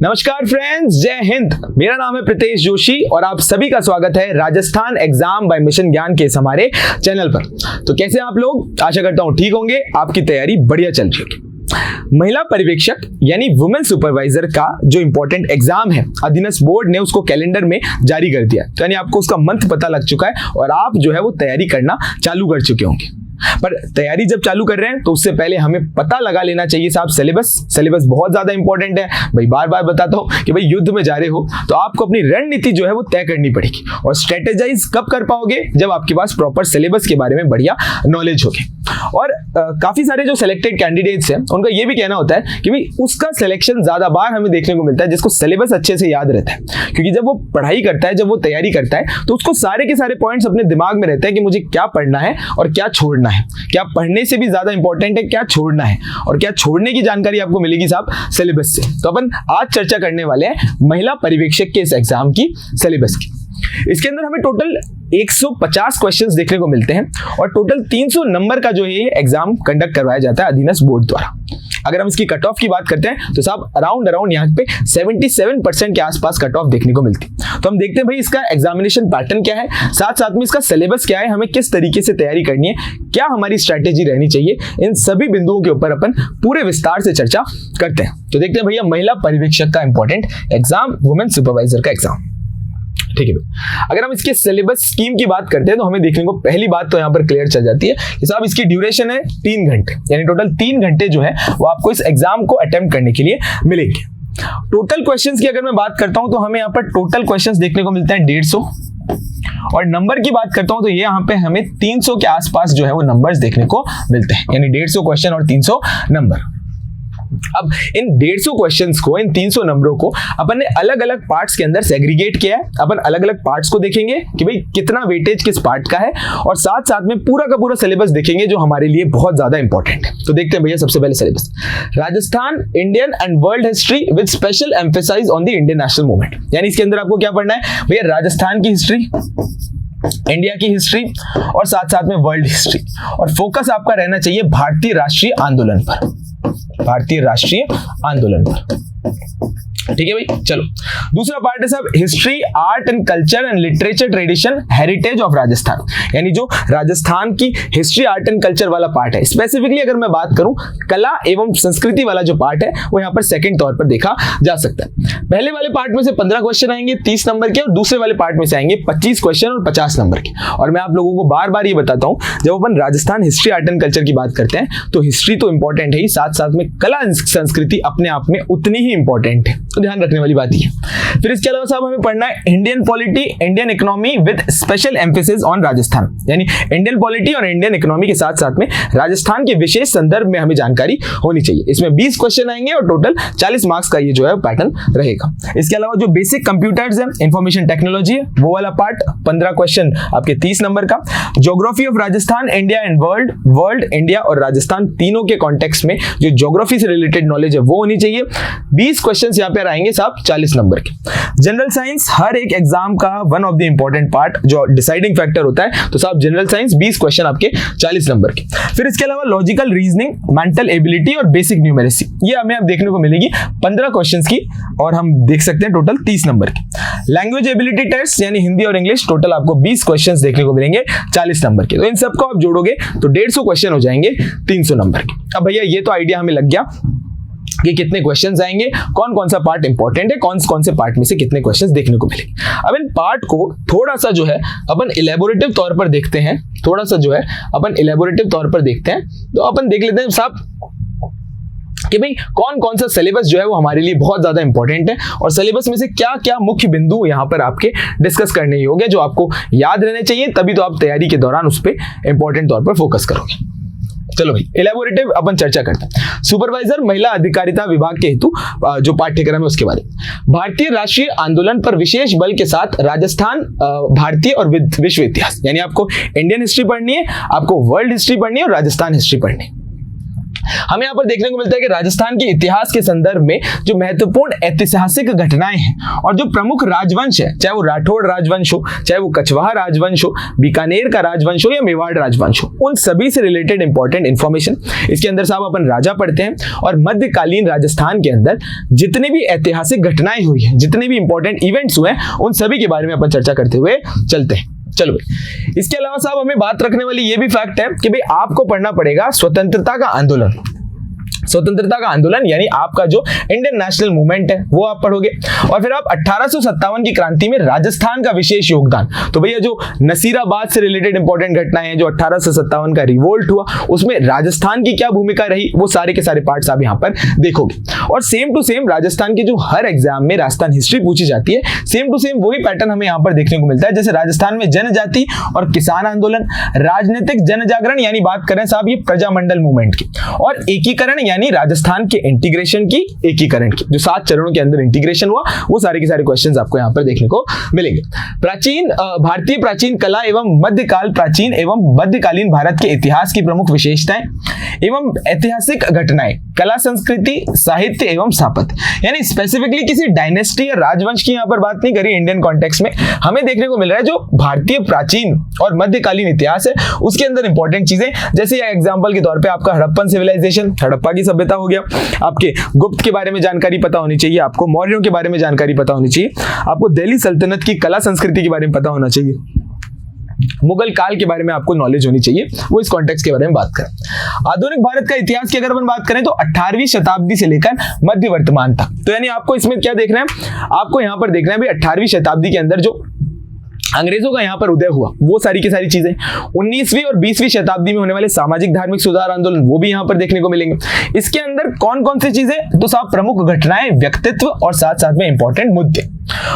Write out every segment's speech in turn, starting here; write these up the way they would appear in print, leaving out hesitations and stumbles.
नमस्कार फ्रेंड्स, जय हिंद। मेरा नाम है प्रीतेश जोशी और आप सभी का स्वागत है राजस्थान एग्जाम बाय मिशन ज्ञान के इस हमारे चैनल पर। तो कैसे आप लोग? आशा करता हूं ठीक होंगे, आपकी तैयारी बढ़िया चल रही होगी। महिला पर्यवेक्षक यानी वुमेन सुपरवाइजर का जो इंपॉर्टेंट एग्जाम है, अधीनस्थ बोर्ड ने उसको कैलेंडर में जारी कर दिया। तो यानी आपको उसका मंथ पता लग चुका है और आप जो है वो तैयारी करना चालू कर चुके होंगे। पर तैयारी जब चालू कर रहे हैं तो उससे पहले हमें पता लगा लेना चाहिए साहब सिलेबस बहुत ज्यादा इंपॉर्टेंट है। भाई बार बार बताता हूं कि भाई युद्ध में जा रहे हो तो आपको अपनी रणनीति जो है वो तय करनी पड़ेगी। और स्ट्रेटेजाइज कब कर पाओगे? जब आपके पास प्रॉपर सिलेबस के बारे में बढ़िया नॉलेज होगी। और काफी सारे जो सिलेक्टेड कैंडिडेट्स हैं उनका ये भी कहना होता है कि भाई उसका सिलेक्शन ज्यादा बार हमें देखने को मिलता है जिसको सिलेबस अच्छे से याद रहता है। क्योंकि जब वो पढ़ाई करता है, जब वो तैयारी करता है तो उसको सारे के सारे पॉइंट्स अपने दिमाग में रहते हैं कि मुझे क्या पढ़ना है और क्या छोड़ना है। क्या पढ़ने से भी ज्यादा इंपॉर्टेंट है क्या छोड़ना है, और क्या छोड़ने की जानकारी आपको मिलेगी साहब सिलेबस से। तो अपन आज चर्चा करने वाले हैं महिला पर्यवेक्षक के इस एग्जाम की सिलेबस की। इसके अंदर हमें टोटल 150 क्वेश्चंस देखने को मिलते हैं और टोटल 300 नंबर का जो है ये एग्जाम कंडक्ट करवाया जाता है अधीनस्थ बोर्ड द्वारा। अगर हम इसकी कट ऑफ की बात करते हैं तो साहब अराउंड यहाँ पे 77% के आसपास कट ऑफ देखने को मिलती है। तो हम देखते हैं भाई इसका एग्जामिनेशन पैटर्न क्या है, साथ साथ में इसका सिलेबस क्या है, हमें किस तरीके से तैयारी करनी है, क्या हमारी स्ट्रैटेजी रहनी चाहिए, इन सभी बिंदुओं के ऊपर अपन पूरे विस्तार से चर्चा करते हैं। तो देखते हैं भैया महिला पर्यवेक्षक का इंपॉर्टेंट एग्जाम, वुमेन सुपरवाइजर का एग्जाम। ठीक है भाई, अगर हम इसके सिलेबस स्कीम की बात करते हैं तो हमें देखने को पहली बात तो यहाँ पर क्लियर चल जाती है कि साहब इसकी ड्यूरेशन है 3 घंटे, यानी टोटल 3 घंटे जो है वो आपको इस एग्जाम को अटेम्प्ट करने के लिए मिलेंगे। टोटल क्वेश्चंस की अगर मैं बात करता हूं तो हमें यहाँ पर टोटल क्वेश्चंस देखने को मिलते हैं 150 और नंबर की बात करता हूं तो ये यहाँ पे हमें 300 के आसपास जो है वो नंबर्स देखने को मिलते हैं, यानी 150 क्वेश्चन और 300 नंबर। अब इन 150 क्वेश्चंस को, इन 300 नंबरों को अपन ने अलग अलग पार्ट्स के अंदर सेग्रीगेट किया है। अपन अलग अलग पार्ट्स को देखेंगे कि भाई कितना वेटेज किस पार्ट का है और साथ साथ में पूरा का पूरा सिलेबस देखेंगे जो हमारे लिए बहुत ज्यादा इंपॉर्टेंट है। तो देखते हैं भैया सबसे पहले syllabus, Rajasthan Indian and world history with special emphasize on the Indian national movement. यानी इसके अंदर आपको क्या पढ़ना है भैया? राजस्थान की हिस्ट्री, इंडिया की हिस्ट्री और साथ साथ में वर्ल्ड हिस्ट्री। और फोकस आपका रहना चाहिए भारतीय राष्ट्रीय आंदोलन पर, भारतीय राष्ट्रीय आंदोलन पर। ठीक है भाई, चलो दूसरा पार्ट है साहब history, art and culture and literature tradition heritage of Rajasthan. यानी जो राजस्थान की हिस्ट्री, आर्ट एंड कल्चर वाला पार्ट है, स्पेसिफिकली अगर मैं बात करूं कला एवं संस्कृति वाला जो पार्ट है वो यहाँ पर सेकंड तौर पर देखा जा सकता है। पहले वाले पार्ट में से 15 क्वेश्चन आएंगे 30 नंबर के और दूसरे वाले पार्ट में से आएंगे 25 क्वेश्चन और 50 नंबर के। और मैं आप लोगों को बार बार ये बताता हूं, जब अपन Rajasthan history, art and culture की बात करते हैं तो हिस्ट्री तो इंपॉर्टेंट है ही, साथ साथ में कला संस्कृति अपने आप में उतनी ही इंपॉर्टेंट है, तो ध्यान रखने वाली बात ही है। फिर इसके अलावा साहब हमें पढ़ना है Indian polity, Indian economy with special emphasis on Rajasthan. यानी इंडियन पॉलिटी और इंडियन इकोनॉमी के साथ साथ में राजस्थान के विशेष संदर्भ में हमें जानकारी होनी चाहिए। इसमें 20 क्वेश्चन आएंगे और टोटल 40 मार्क्स का ये जो है पैटर्न रहेगा। इसके अलावा जो बेसिक कंप्यूटर्स है, इंफॉर्मेशन टेक्नोलॉजी है, वो वाला पार्ट 15 क्वेश्चन आपके 30 नंबर का। Geography of Rajasthan, India and world, India और राजस्थान तीनों के कॉन्टेक्स्ट में जो ज्योग्राफी से रिलेटेड नॉलेज है वो होनी चाहिए। 20 क्वेश्चन यहाँ पे आएंगे साहब 40 नंबर के। जनरल साइंस हर एक एग्जाम का one of the important part जो डिसाइडिंग फैक्टर होता है, तो साहब जनरल साइंस 20 क्वेश्चन आपके 40 नंबर के। फिर इसके अलावा लॉजिकल रीजनिंग, मेंटल एबिलिटी और बेसिक न्यूमेरेसी, ये हमें अब देखने को मिलेगी 15 क्वेश्चंस की और हम देख सकते हैं टोटल 30 नंबर के। लैंग्वेज एबिलिटी टेस्ट यानी हिंदी और इंग्लिश, टोटल आपको 20 क्वेश्चंस देखने को मिलेंगे 40 नंबर के। तो इन सबको आप जोड़ोगे तो 150 क्वेश्चन हो जाएंगे 300 नंबर के। अब भैया ये तो आइडिया हमें लग गया कि कितने क्वेश्चंस आएंगे, कौन कौन सा पार्ट इंपॉर्टेंट है, कौन से पार्ट में से कितने क्वेश्चंस देखने को मिलेंगे। अब इन पार्ट को थोड़ा सा जो है अपन इलेबोरेटिव तौर पर देखते हैं, तो अपन देख लेते हैं साहब कि भाई कौन कौन सा सिलेबस जो है वो हमारे लिए बहुत ज्यादा इंपॉर्टेंट है और सिलेबस में से क्या क्या मुख्य बिंदु यहाँ पर आपके डिस्कस करने ही होंगे जो आपको याद रहने चाहिए, तभी तो आप तैयारी के दौरान उस पर इंपॉर्टेंट तौर पर फोकस करोगे। चलो भाई इलेबोरेटिव अपन चर्चा करते हैं। सुपरवाइजर महिला अधिकारिता विभाग के हेतु जो पाठ्यक्रम है उसके बारे में। भारतीय राष्ट्रीय आंदोलन पर विशेष बल के साथ राजस्थान, भारतीय और विश्व इतिहास, यानी आपको इंडियन हिस्ट्री पढ़नी है, आपको वर्ल्ड हिस्ट्री पढ़नी है और राजस्थान हिस्ट्री पढ़नी है। हमें यहाँ पर देखने को मिलता है कि राजस्थान के इतिहास के संदर्भ में जो महत्वपूर्ण ऐतिहासिक घटनाएं हैं और जो प्रमुख राजवंश है, चाहे वो राठौड़ राजवंश हो, चाहे वो कछवाहा राजवंश हो, बीकानेर का राजवंश हो या मेवाड़ राजवंश हो, उन सभी से रिलेटेड इंपॉर्टेंट इंफॉर्मेशन इसके अंदर साहब अपन राजा पढ़ते हैं। और मध्यकालीन राजस्थान के अंदर जितने भी ऐतिहासिक घटनाएं हुई हैं, जितने भी इंपॉर्टेंट इवेंट्स हुए हैं, उन सभी के बारे में अपन चर्चा करते हुए चलते हैं। चलो भाई, इसके अलावा साहब हमें बात रखने वाली ये भी फैक्ट है कि भाई आपको पढ़ना पड़ेगा स्वतंत्रता का आंदोलन। स्वतंत्रता का आंदोलन यानी आपका जो इंडियन नेशनल मूवमेंट है वो आप पढ़ोगे। और फिर आप 1857 की क्रांति में राजस्थान का विशेष योगदान, तो भैया जो नसीराबाद से रिलेटेड इंपॉर्टेंट घटनाएं हैं, जो 1857 का रिवोल्ट हुआ, उसमें राजस्थान की क्या भूमिका रही, वो सारे के सारे पार्ट्स आप यहाँ पर देखोगे। और सेम टू सेम राजस्थान के जो हर एग्जाम में राजस्थान हिस्ट्री पूछी जाती है, सेम टू सेम वही पैटर्न हमें यहाँ पर देखने को मिलता है। जैसे राजस्थान में जनजाति और किसान आंदोलन, राजनीतिक जन जागरण यानी बात करें साहब ये प्रजामंडल मूवमेंट की, और एकीकरण यानी राजस्थान के इंटीग्रेशन की, एकीकरण की, जो 7 चरणों के अंदर इंटीग्रेशन हुआ, वो सारे के सारे क्वेश्चंस आपको यहां पर देखने को मिलेंगे। प्राचीन भारतीय प्राचीन कला एवं मध्यकाल प्राचीन एवं मध्यकालीन भारत के इतिहास की प्रमुख विशेषताएं एवं ऐतिहासिक घटनाएं, कला संस्कृति, साहित्य एवं स्थापत्य, यानी स्पेसिफिकली किसी डायनेस्टी या राजवंश की यहां पर बात नहीं करी इंडियन कॉन्टेक्स्ट में। हमें देखने को मिल रहा है जो भारतीय प्राचीन और मध्यकालीन इतिहास है उसके अंदर इंपॉर्टेंट चीजें, जैसे एग्जांपल के तौर पे आपका हड़प्पन सिविलाइजेशन, हड़प्पा की सभ्यता हो गया, आपके गुप्त के बारे में जानकारी पता होनी चाहिए, आपको मौर्यों के बारे में जानकारी पता होनी चाहिए, आपको दिल्ली सल्तनत की कला संस्कृति के बारे में पता होना चाहिए, मुगल काल के बारे में आपको नॉलेज होनी चाहिए, वो इस कॉन्टेक्स्ट के बारे में बात करें। आधुनिक भारत का इतिहास की अगर अपन बात करें तो 18वीं शताब्दी से लेकर मध्य वर्तमान तक, तो यानी आपको इसमें क्या देखना है, आपको यहां पर देखना है भी 18वीं शताब्दी के अंदर जो अंग्रेजों का यहां पर उदय हुआ वो सारी की सारी चीजें, 19वीं और 20वीं शताब्दी में होने वाले सामाजिक धार्मिक सुधार आंदोलन वो भी यहां पर देखने को मिलेंगे। इसके अंदर कौन कौन सी चीजें, तो साहब प्रमुख घटनाएं, व्यक्तित्व और साथ साथ में इंपॉर्टेंट मुद्दे।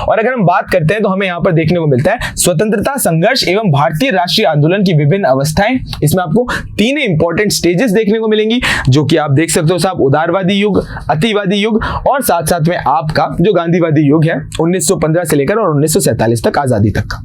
और अगर हम बात करते हैं तो हमें यहां पर देखने को मिलता है स्वतंत्रता संघर्ष एवं भारतीय राष्ट्रीय आंदोलन की विभिन्न अवस्थाएं। इसमें आपको 3 इंपॉर्टेंट स्टेजेस देखने को मिलेंगी, जो कि आप देख सकते हो साहब, उदारवादी युग, अतिवादी युग और साथ साथ में आपका जो गांधीवादी युग है 1915 से लेकर और 1947 तक आजादी तक का।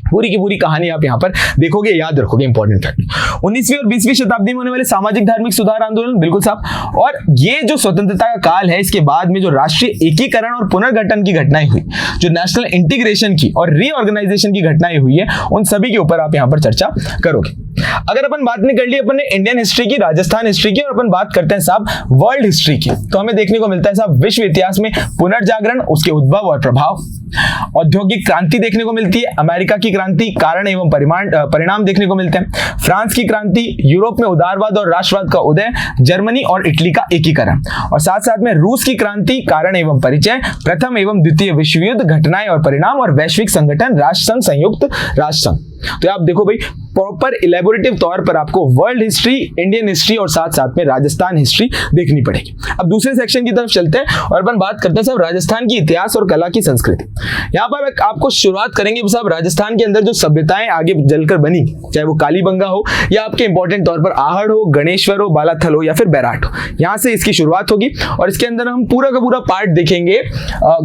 पूरी की पूरी कहानी आप यहां पर देखोगे, याद रखोगे इंपॉर्टेंट फैक्ट। 19वीं और 20वीं शताब्दी में होने वाले सामाजिक धार्मिक सुधार आंदोलन, बिल्कुल साहब। और ये जो स्वतंत्रता का काल है, इसके बाद में जो राष्ट्रीय एकीकरण और पुनर्गठन की घटनाएं हुई, जो नेशनल इंटीग्रेशन की और रीऑर्गेनाइजेशन की घटनाएं हुई है, उन सभी के ऊपर आप यहां पर चर्चा करोगे। अगर अपन बात नहीं कर ली अपन ने इंडियन हिस्ट्री की, राजस्थान हिस्ट्री की, और अपन बात करते हैं साहब वर्ल्ड हिस्ट्री की, तो हमें देखने को मिलता है साहब विश्व इतिहास में पुनर्जागरण, उसके उद्भव और प्रभाव, औद्योगिक क्रांति देखने को मिलती है, अमेरिका की क्रांति, कारण एवं परिणाम देखने को मिलते हैं, फ्रांस की क्रांति, यूरोप में उदारवाद और राष्ट्रवाद का उदय, जर्मनी और इटली का एकीकरण, और साथ साथ में रूस की क्रांति, कारण एवं परिचय, प्रथम एवं द्वितीय विश्व युद्ध, घटनाएं और परिणाम, और वैश्विक संगठन राष्ट्र संघ, संयुक्त राष्ट्र संघ। तो आप देखो भाई प्रॉपर इलेबोरेटिव तौर पर आपको वर्ल्ड हिस्ट्री, इंडियन हिस्ट्री और साथ साथ में राजस्थान हिस्ट्री देखनी पड़ेगी। अब दूसरे सेक्शन की तरफ चलते हैं और अपन बात करते हैं साहब राजस्थान की इतिहास और कला की संस्कृति। यहाँ पर आपको शुरुआत करेंगे साहब राजस्थान के अंदर जो सभ्यताएं आगे जलकर बनी, चाहे वो कालीबंगा हो या आपके इंपॉर्टेंट तौर पर आहड़ हो, गणेश्वर हो, बालाथल हो या फिर बैराट हो, यहाँ से इसकी शुरुआत होगी। और इसके अंदर हम पूरा का पूरा पार्ट देखेंगे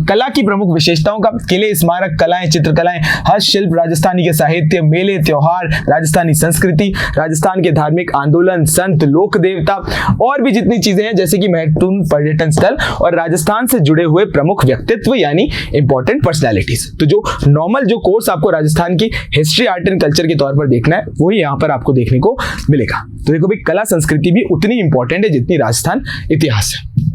कला की प्रमुख विशेषताओं का, किले, स्मारक कलाएं, चित्रकलाएं, हस्तशिल्प, राजस्थानी के साहित्य, मेले, त्योहार, राजस्थानी संस्कृति, राजस्थान के धार्मिक आंदोलन, संत, लोक देवता और भी जितनी चीजें हैं, जैसे कि महत्वपूर्ण पर्यटन स्थल और राजस्थान से जुड़े हुए प्रमुख व्यक्तित्व यानी इंपॉर्टेंट पर्सनालिटीज। तो जो नॉर्मल जो कोर्स आपको राजस्थान की हिस्ट्री, आर्ट एंड कल्चर के तौर पर देखना है, वही यहाँ पर आपको देखने को मिलेगा। तो देखो भाई कला संस्कृति भी उतनी इंपॉर्टेंट है जितनी राजस्थान इतिहास है।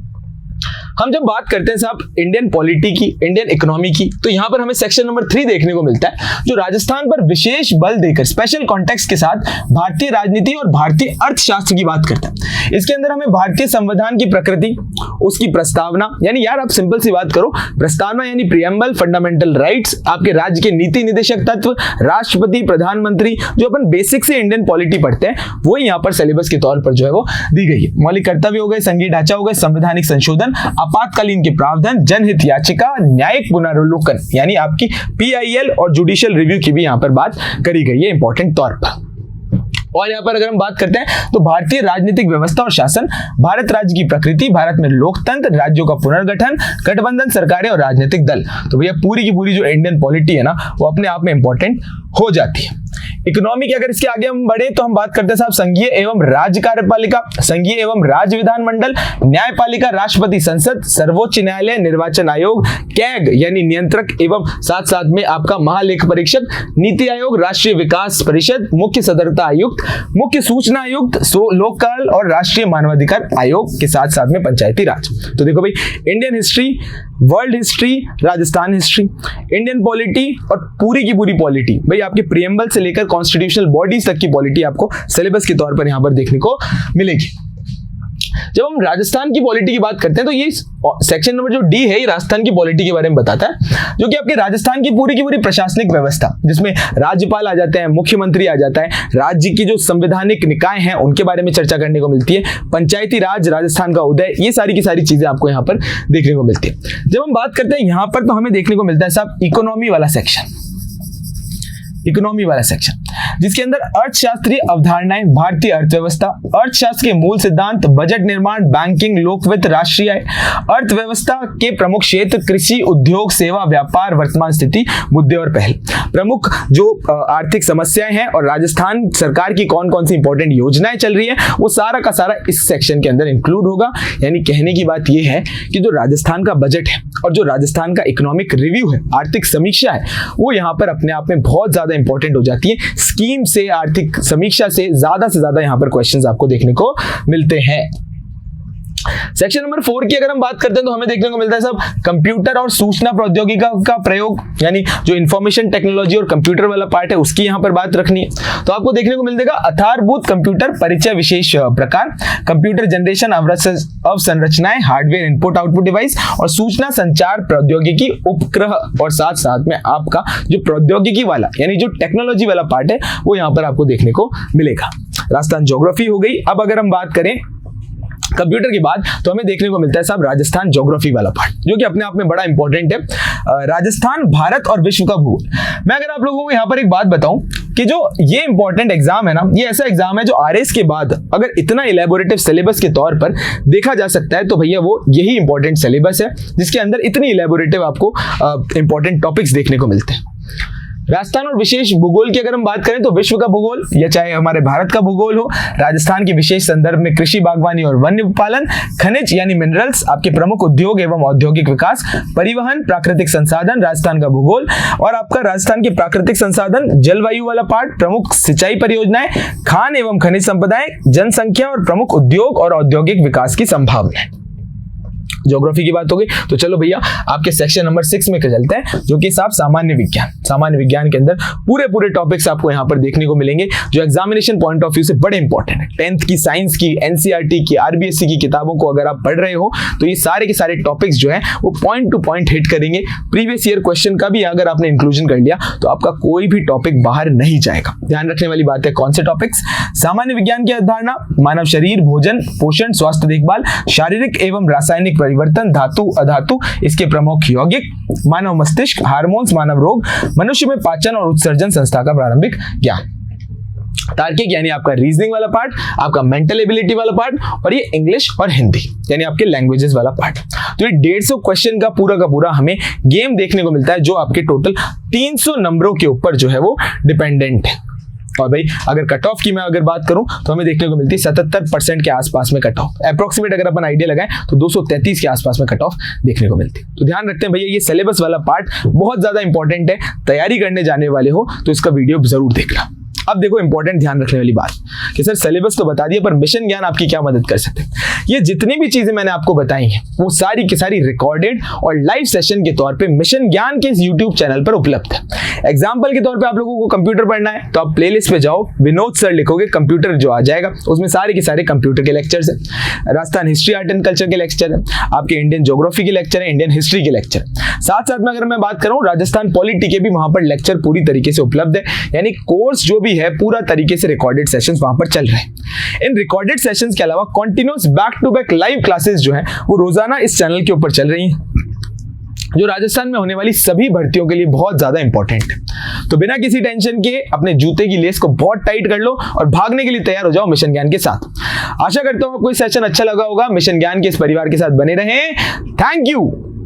हम जब बात करते हैं साहब इंडियन पॉलिटी की, इंडियन इकोनॉमी की, तो यहां पर हमें सेक्शन नंबर 3 देखने को मिलता है, जो राजस्थान पर विशेष बल देकर स्पेशल कॉन्टेक्स्ट के साथ भारतीय राजनीति और भारतीय अर्थशास्त्र की बात करता है। इसके अंदर हमें भारतीय संविधान की प्रकृति, उसकी प्रस्तावना, यानी यार आप सिंपल सी बात करो, प्रस्तावना यानी प्रियम्बल, फंडामेंटल राइट्स, आपके राज्य के नीति निदेशक तत्व, राष्ट्रपति, प्रधानमंत्री, जो अपन बेसिक से इंडियन पॉलिटी पढ़ते हैं, वो यहाँ पर सिलेबस के तौर पर जो है वो दी गई है। मौलिक कर्तव्य हो गए, संघीय ढांचा हो गए, संवैधानिक संशोधन, आपातकालीन के प्रावधान, जनहित याचिका, न्यायिक पुनरावलोकन यानी आपकी PIL और जुडिशियल रिव्यू की भी यहां पर बात करी गई है इंपॉर्टेंट तौर पर। और यहाँ पर अगर हम बात करते हैं तो भारतीय राजनीतिक व्यवस्था और शासन, भारत राज्य की प्रकृति, भारत में लोकतंत्र, राज्यों का पुनर्गठन, गठबंधन सरकारें और राजनीतिक दल। तो भैया पूरी की पूरी जो इंडियन पॉलिटी है ना वो अपने आप में इंपॉर्टेंट हो जाती है। इकोनॉमी की अगर इसके आगे हम बढ़े तो हम बात करते हैं साहब संघीय एवं राज्य कार्यपालिका, संघीय एवं राज्य विधानमंडल, न्यायपालिका, राष्ट्रपति संसद, सर्वोच्च न्यायालय, निर्वाचन आयोग, कैग यानी नियंत्रक एवं साथ साथ में आपका महालेख परीक्षक, नीति आयोग, राष्ट्रीय विकास परिषद, मुख्य सदस्यता आयुक्त, मुख्य सूचना आयुक्त, लोकपाल और राष्ट्रीय मानवाधिकार आयोग के साथ साथ में पंचायती राज। तो देखो भाई Indian history, world history, Rajasthan history, Indian polity और पूरी की पूरी पॉलिटी भाई आपके प्रियम्बल से लेकर कॉन्स्टिट्यूशनल बॉडीज तक की पॉलिटी आपको सिलेबस के तौर पर यहां पर देखने को मिलेगी। जब हम राजस्थान की पॉलिटी की बात करते हैं तो ये सेक्शन नंबर जो डी है ये राजस्थान की पॉलिटी के बारे में बताता है, जो कि आपके राजस्थान की पूरी प्रशासनिक व्यवस्था जिसमें राज्यपाल आ जाते हैं, मुख्यमंत्री आ जाता है, राज्य की जो संवैधानिक निकाय हैं उनके बारे में चर्चा करने को मिलती है, पंचायती राज, राजस्थान का उदय, ये सारी की सारी चीजें आपको यहाँ पर देखने को मिलती है। जब हम बात करते हैं यहाँ पर तो हमें देखने को मिलता है साहब इकोनॉमी वाला सेक्शन, इकोनॉमी वाला सेक्शन जिसके अंदर अर्थशास्त्रीय अवधारणाएं, भारतीय अर्थव्यवस्था, अर्थशास्त्र के मूल सिद्धांत, बजट निर्माण, बैंकिंग, लोकवित्त, राष्ट्रीय आय, अर्थव्यवस्था के प्रमुख क्षेत्र, कृषि, उद्योग, सेवा, व्यापार, वर्तमान स्थिति, मुद्दे और पहल, प्रमुख जो आर्थिक समस्याएं हैं और राजस्थान सरकार की कौन कौन सी इंपॉर्टेंट योजनाएं चल रही है वो सारा का सारा इस सेक्शन के अंदर इंक्लूड होगा। यानी कहने की बात यह है कि जो राजस्थान का बजट है और जो राजस्थान का इकोनॉमिक रिव्यू है, आर्थिक समीक्षा है, वो यहाँ पर अपने आप में बहुत ज्यादा इंपॉर्टेंट हो जाती है। स्कीम से, आर्थिक समीक्षा से ज्यादा यहाँ पर क्वेश्चंस आपको देखने को मिलते हैं। सेक्शन नंबर 4 की अगर हम बात करते हैं तो हमें देखने को मिलता है सब कंप्यूटर और सूचना प्रौद्योगिकी का प्रयोग, यानी जो इंफॉर्मेशन टेक्नोलॉजी और कंप्यूटर वाला पार्ट है उसकी यहाँ पर बात रखनी है। तो आपको देखने को मिलेगा आधारभूत कंप्यूटर, परिचय, विशेष प्रकार, कंप्यूटर जनरेशन, अवसंरचनाएं, हार्डवेयर, इनपुट आउटपुट डिवाइस और सूचना संचार प्रौद्योगिकी उपग्रह, और साथ साथ में आपका जो प्रौद्योगिकी वाला यानी जो टेक्नोलॉजी वाला पार्ट है वो यहाँ पर आपको देखने को मिलेगा। राजस्थान ज्योग्राफी हो गई। अब अगर हम बात करें कंप्यूटर की बात तो हमें देखने को मिलता है साहब राजस्थान ज्योग्राफी वाला पार्ट, जो कि अपने आप में बड़ा इंपॉर्टेंट है। राजस्थान, भारत और विश्व का भूगोल। मैं अगर आप लोगों को यहाँ पर एक बात बताऊं कि जो ये इंपॉर्टेंट एग्जाम है ना, ये ऐसा एग्जाम है जो आरएस के बाद अगर इतना इलेबोरेटिव सिलेबस के तौर पर देखा जा सकता है तो भैया वो यही इंपॉर्टेंट सिलेबस है जिसके अंदर इतनी इलेबोरेटिव आपको इंपॉर्टेंट टॉपिक्स देखने को मिलते हैं। राजस्थान और विशेष भूगोल की अगर हम बात करें तो विश्व का भूगोल या चाहे हमारे भारत का भूगोल हो, राजस्थान के विशेष संदर्भ में कृषि, बागवानी और वन्य पालन, खनिज यानी मिनरल्स, आपके प्रमुख उद्योग एवं औद्योगिक विकास, परिवहन, प्राकृतिक संसाधन, राजस्थान का भूगोल और आपका राजस्थान के प्राकृतिक संसाधन, जलवायु वाला पार्ट, प्रमुख सिंचाई परियोजनाएं, खान एवं खनिज संपदाएं, जनसंख्या और प्रमुख उद्योग और औद्योगिक विकास की संभावनाएं। ज्योग्राफी की बात हो गई तो चलो भैया आपके सेक्शन नंबर 6 में चलते हैं, जो कि साहब सामान्य विज्ञान। सामान्य विज्ञान के अंदर पूरे टॉपिक्स आपको यहाँ पर देखने को मिलेंगे जो एग्जामिनेशन पॉइंट ऑफ व्यू से बड़े इंपॉर्टेंट है। 10th की साइंस की, एनसीईआरटी की, आरबीएससी की किताबों को अगर आप पढ़ रहे हो तो ये सारे के सारे टॉपिक्स जो है वो पॉइंट टू पॉइंट हिट करेंगे। प्रीवियस ईयर क्वेश्चन का भी अगर आपने इंक्लूजन कर लिया तो आपका कोई भी टॉपिक बाहर नहीं जाएगा। ध्यान रखने वाली बात है कौन से टॉपिक्स, सामान्य विज्ञान की अवधारणा, मानव शरीर, भोजन, पोषण, स्वास्थ्य देखभाल, शारीरिक एवं रासायनिक परिवर्तन, धातु अधातु, इसके प्रमुख यौगिक, मानव मस्तिष्क, हार्मोन्स, मानव रोग, मनुष्य में पाचन और उत्सर्जन संस्था का प्रारंभिक ज्ञान, तार्किक यानी आपका रीजनिंग वाला पार्ट, आपका मेंटल एबिलिटी वाला पार्ट और ये इंग्लिश और हिंदी यानी आपके लैंग्वेजेस वाला पार्ट। तो ये 150 क्वेश्चन का पूरा हमें गेम देखने को मिलता है जो आपके टोटल 300 नंबरों के ऊपर जो है वो डिपेंडेंट है। और भाई अगर कट ऑफ की मैं अगर बात करूं तो हमें देखने को मिलती है 77% के आसपास में कट ऑफ, अप्रोक्सीमेट अगर अपन आइडिया लगाएं तो 233 के आसपास में कट ऑफ देखने को मिलती है। तो ध्यान रखते हैं भैया ये सिलेबस वाला पार्ट बहुत ज्यादा इंपॉर्टेंट है, तैयारी करने जाने वाले हो तो इसका वीडियो जरूर देखना। अब देखो इंपॉर्टेंट ध्यान रखने वाली बात कि सर सिलेबस तो बता दिया पर मिशन ज्ञान आपकी क्या मदद कर सकते हैं। ये जितनी भी चीजें मैंने आपको बताई हैं वो सारी की सारी रिकॉर्डेड और लाइव सेशन के तौर पे मिशन ज्ञान के इस यूट्यूब चैनल पर उपलब्ध है। एग्जाम्पल के तौर पे आप लोगों को कंप्यूटर पढ़ना है तो आप प्लेलिस्ट पे जाओ, विनोद सर लिखोगे, कंप्यूटर जो आ जाएगा उसमें सारे के सारे कंप्यूटर के लेक्चर्स है। Rajasthan history art and culture के लेक्चर है, आपके इंडियन ज्योग्राफी के लेक्चर है, इंडियन हिस्ट्री के लेक्चर। साथ साथ में अगर मैं बात करूं राजस्थान पॉलिटी के भी वहां पर लेक्चर पूरी तरीके से उपलब्ध है, यानी कोर्स जो भी है पूरा तरीके से रिकॉर्डेड सेशंस वहां पर चल रहे हैं। इन रिकॉर्डेड सेशंस के अलावा continuous back to back live classes जो है वो रोजाना इस चैनल के ऊपर चल रही हैं। जो राजस्थान में होने वाली सभी भर्तियों के लिए बहुत ज्यादा इंपॉर्टेंट है। तो बिना किसी टेंशन के अपने जूते की लेस को बहुत टाइट कर लो और भागने के लिए तैयार हो जाओ मिशन ज्ञान के साथ। आशा करता हूं आपको ये सेशन अच्छा लगा होगा। मिशन ज्ञान के इस परिवार के साथ बने रहें। Thank you.